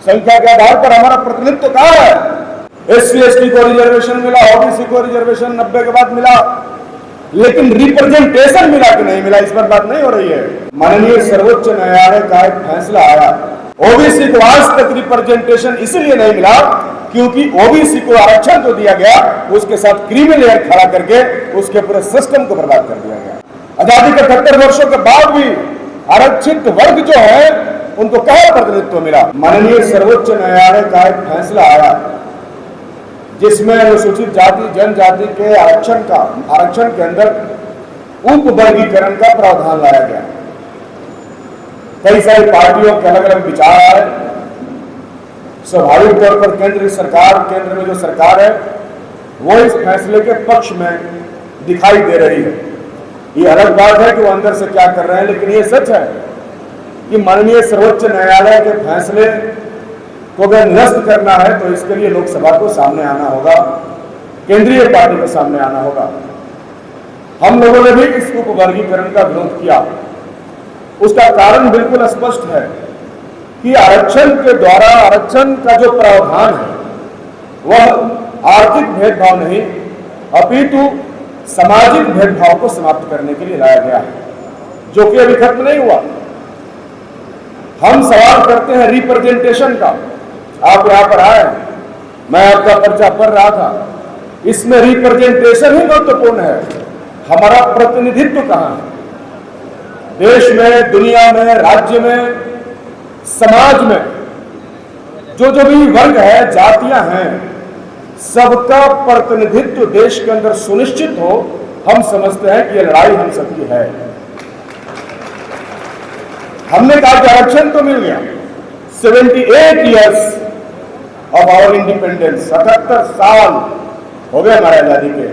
संख्या के आधार पर हमारा प्रतिनिधित्व कहाँ है? एससी एसटी को रिजर्वेशन मिला, ओबीसी को रिजर्वेशन 90 के बाद मिला, लेकिन रिप्रेजेंटेशन मिला कि नहीं मिला, इस पर बात नहीं हो रही है। माननीय सर्वोच्च न्यायालय का एक फैसला आया, ओबीसी को आज तक रिप्रेजेंटेशन इसलिए नहीं मिला क्योंकि ओबीसी को आरक्षण जो दिया गया उसके साथ क्रीमी लेयर खड़ा करके उसके पूरे सिस्टम को बर्बाद कर दिया गया। आजादी के 78 वर्षों के बाद भी आरक्षित वर्ग जो है उनको कहाँ प्रतिनिधित्व मिला? माननीय सर्वोच्च न्यायालय का एक फैसला आया जिसमें अनुसूचित जाति जनजाति के आरक्षण के अंदर उप वर्गीकरण का प्रावधान लाया गया। कई सारी पार्टियों के अलग अलग विचार आए। स्वाभाविक तौर पर केंद्र में जो सरकार है वो इस फैसले के पक्ष में दिखाई दे रही है। ये अलग बात है कि वो अंदर से क्या कर रहे हैं, लेकिन ये सच है कि माननीय सर्वोच्च न्यायालय के फैसले को अगर निरस्त करना है तो इसके लिए लोकसभा को सामने आना होगा, केंद्रीय पार्टी को सामने आना होगा। हम लोगों ने भी इस उप वर्गीकरण का विरोध किया। उसका कारण बिल्कुल स्पष्ट है कि आरक्षण के द्वारा आरक्षण का जो प्रावधान है वह आर्थिक भेदभाव नहीं अपितु सामाजिक भेदभाव को समाप्त करने के लिए लाया गया है, जो कि अभी खत्म नहीं हुआ। हम सवाल करते हैं रिप्रेजेंटेशन का। आप यहां पर आए, मैं आपका पर्चा पढ़ रहा था, इसमें रिप्रेजेंटेशन ही महत्वपूर्ण है। हमारा प्रतिनिधित्व कहां है? देश में, दुनिया में, राज्य में, समाज में जो भी वर्ग है, जातियां हैं, सबका प्रतिनिधित्व देश के अंदर सुनिश्चित हो। हम समझते हैं कि यह लड़ाई हम सबकी है। हमने कहा कि आरक्षण तो मिल गया। 78 ईयर्स ऑफ आवर इंडिपेंडेंस, 77 साल हो गए हमारे आजादी के।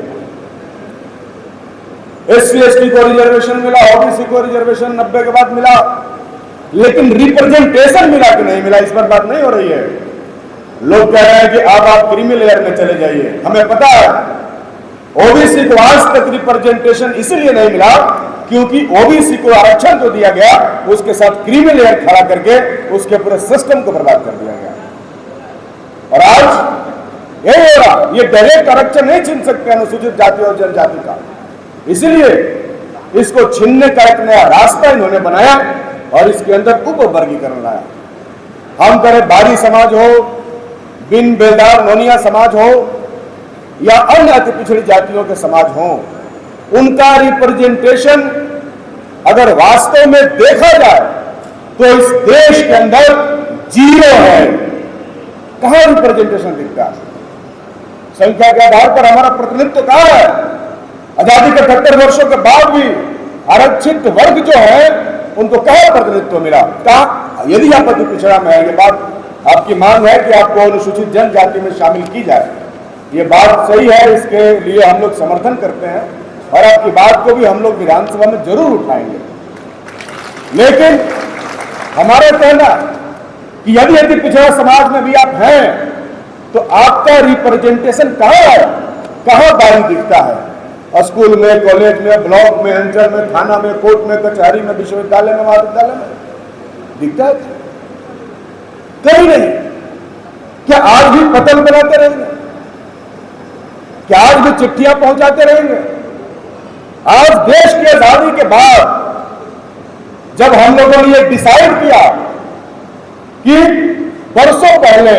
एससी एसटी को रिजर्वेशन मिला, ओबीसी को रिजर्वेशन 90 के बाद मिला, लेकिन रिप्रेजेंटेशन मिला कि नहीं मिला, इस पर बात नहीं हो रही है। लोग कह रहे हैं कि अब आप क्रीमी लेयर में चले जाइए। हमें पता है ओबीसी को आज तक रिप्रेजेंटेशन इसलिए नहीं मिला क्योंकि ओबीसी को आरक्षण जो दिया गया उसके साथ क्रीमी लेयर खड़ा करके उसके पूरे सिस्टम को बर्बाद कर दिया गया। और आज यही हो रहा, ये डायरेक्ट आरक्षण नहीं छीन सकते अनुसूचित जाति और जनजाति का, इसलिए इसको छीनने का एक नया रास्ता इन्होंने बनाया और इसके अंदर उप वर्गीकरण लाया। हम करें बारी समाज हो, बिन बेलदार नोनिया समाज हो या अन्य अति पिछड़ी जातियों के समाज हो, उनका रिप्रेजेंटेशन अगर वास्तव में देखा जाए तो इस देश के अंदर जीरो है। कहां रिप्रेजेंटेशन दिखता है? संख्या के आधार पर हमारा प्रतिनिधित्व कहां है? आजादी के 78 वर्षों के बाद भी आरक्षित वर्ग जो है उनको कहां प्रतिनिधित्व मिला? कहां? यदि आप अति पिछड़ा में है, ये बात आपकी मांग है कि आपको अनुसूचित जनजाति में शामिल की जाए, ये बात सही है, इसके लिए हम लोग समर्थन करते हैं और आपकी बात को भी हम लोग विधानसभा में जरूर उठाएंगे। लेकिन हमारा कहना कि यदि अति पिछड़ा समाज में भी आप हैं तो आपका रिप्रेजेंटेशन कहां है? कहां बारी दिखता है? स्कूल में, कॉलेज में, ब्लॉक में, अंचल में, थाना में, कोर्ट में, कचहरी में, विश्वविद्यालय में, महाविद्यालय में दिखता है? कहीं नहीं। क्या आज भी पतल बनाते रहेंगे? क्या आज भी चिट्ठियां पहुंचाते रहेंगे? आज देश की आजादी के बाद जब हम लोगों ने ये डिसाइड किया कि वर्षों पहले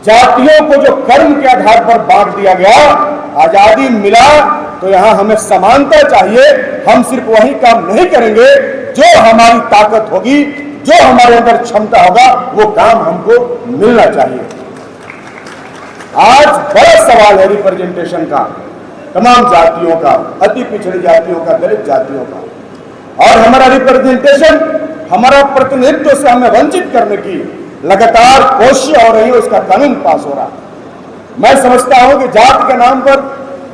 जातियों को जो कर्म के आधार पर बांट दिया गया, आजादी मिला तो यहां हमें समानता चाहिए। हम सिर्फ वही काम नहीं करेंगे, जो हमारी ताकत होगी, जो हमारे अंदर क्षमता होगा, वो काम हमको मिलना चाहिए। आज बड़ा सवाल है रिप्रेजेंटेशन का, तमाम जातियों का, अति पिछड़ी जातियों का, दलित जातियों का, और हमारा रिप्रेजेंटेशन, हमारा प्रतिनिधित्व से हमें वंचित करने की लगातार कोशिश हो रही है। उसका कानून पास हो रहा है। मैं समझता हूं कि जाति के नाम पर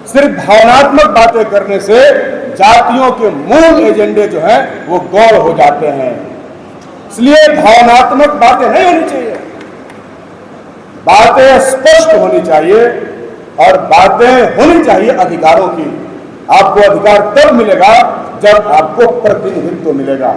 सिर्फ भावनात्मक बातें करने से जातियों के मूल एजेंडे जो हैं वो गौर हो जाते हैं। इसलिए भावनात्मक बातें नहीं होनी चाहिए, बातें स्पष्ट होनी चाहिए और बातें होनी चाहिए अधिकारों की। आपको अधिकार तब मिलेगा जब आपको प्रतिनिधित्व मिलेगा।